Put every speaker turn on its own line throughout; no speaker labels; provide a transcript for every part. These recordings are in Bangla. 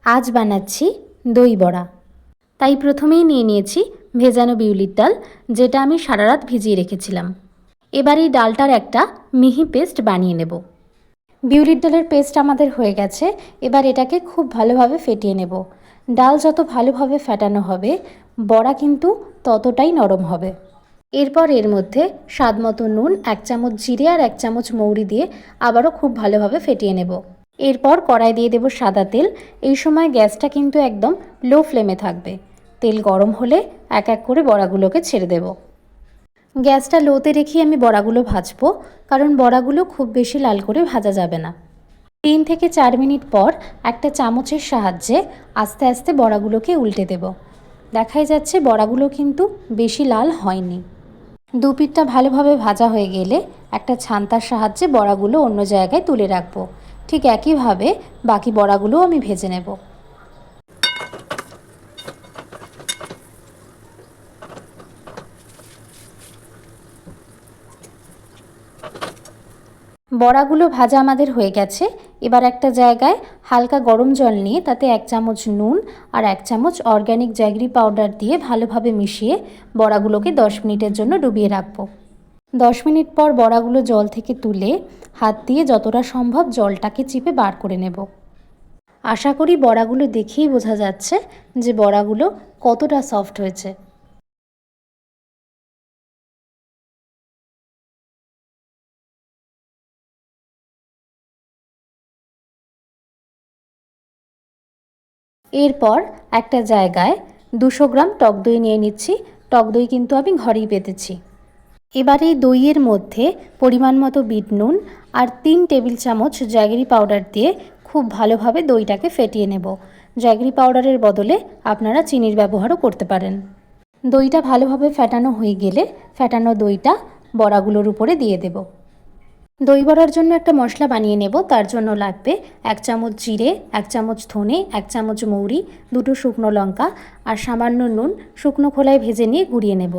আজ বানাচ্ছি দই বড়া। তাই প্রথমেই নিয়ে নিয়েছি ভেজানো বিউলির ডাল, যেটা আমি সারা রাত ভিজিয়ে রেখেছিলাম। এবার এই ডালটার একটা মিহি পেস্ট বানিয়ে নেব। বিউলির ডালের পেস্ট আমাদের হয়ে গেছে। এবার এটাকে খুব ভালোভাবে ফেটিয়ে নেব। ডাল যত ভালোভাবে ফেটানো হবে, বড়া কিন্তু ততটাই নরম হবে। এরপর এর মধ্যে স্বাদমতো নুন, 1 চামচ জিরে আর 1 চামচ মৌরি দিয়ে আবারও খুব ভালোভাবে ফেটিয়ে নেব। এরপর কড়াই দিয়ে দেব সাদা তেল। এই সময় গ্যাসটা কিন্তু একদম লো ফ্লেমে থাকবে। তেল গরম হলে এক এক করে বড়াগুলোকে ছেড়ে দেব। গ্যাসটা লোতে রেখে আমি বড়াগুলো ভাজবো, কারণ বড়াগুলো খুব বেশি লাল করে ভাজা যাবে না। 3 থেকে 4 মিনিট পর একটা চামচের সাহায্যে আস্তে আস্তে বড়াগুলোকে উল্টে দেব। দেখাই যাচ্ছে বড়াগুলো কিন্তু বেশি লাল হয়নি। দুপিঠটা ভালোভাবে ভাজা হয়ে গেলে একটা ছান্তার সাহায্যে বড়াগুলো অন্য জায়গায় তুলে রাখবো। ঠিক একইভাবে বাকি বড়াগুলোও আমি ভেজে নেব। বড়াগুলো ভাজা আমাদের হয়ে গেছে। এবার একটা জায়গায় হালকা গরম জল নিয়ে তাতে 1 চামচ নুন আর 1 চামচ অর্গ্যানিক জ্যাগরি পাউডার দিয়ে ভালোভাবে মিশিয়ে বড়াগুলোকে 10 মিনিটের জন্য ডুবিয়ে রাখবো। 10 মিনিট পর বড়াগুলো জল থেকে তুলে হাত দিয়ে যতটা সম্ভব জলটাকে চিপে বার করে নেব। আশা করি বড়াগুলো দেখেই বোঝা যাচ্ছে যে বড়াগুলো কতটা সফট হয়েছে। এরপর একটা জায়গায় 200 গ্রাম টক দই নিয়ে নিচ্ছি। টক দই কিন্তু আমি ঘরেই পেতেছি। এবার এই দইয়ের মধ্যে পরিমাণ মতো বিট নুন আর 3 টেবিল চামচ জ্যাগরি পাউডার দিয়ে খুব ভালোভাবে দইটাকে ফেটিয়ে নেব। জ্যাগরি পাউডারের বদলে আপনারা চিনির ব্যবহারও করতে পারেন। দইটা ভালোভাবে ফেটানো হয়ে গেলে ফেটানো দইটা বড়াগুলোর উপরে দিয়ে দেব। দই বড়ার জন্য একটা মশলা বানিয়ে নেব। তার জন্য লাগবে 1 চামচ জিরে, 1 চামচ ধনে, 1 চামচ মৌরি, 2টো শুকনো লঙ্কা আর সামান্য নুন শুকনো খোলায় ভেজে নিয়ে গুঁড়িয়ে নেব।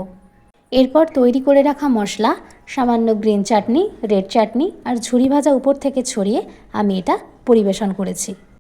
এরপর তৈরি করে রাখা মশলা, সামান্য গ্রিন চাটনি, রেড চাটনি আর ঝুরি ভাজা উপর থেকে ছড়িয়ে আমি এটা পরিবেশন করেছি।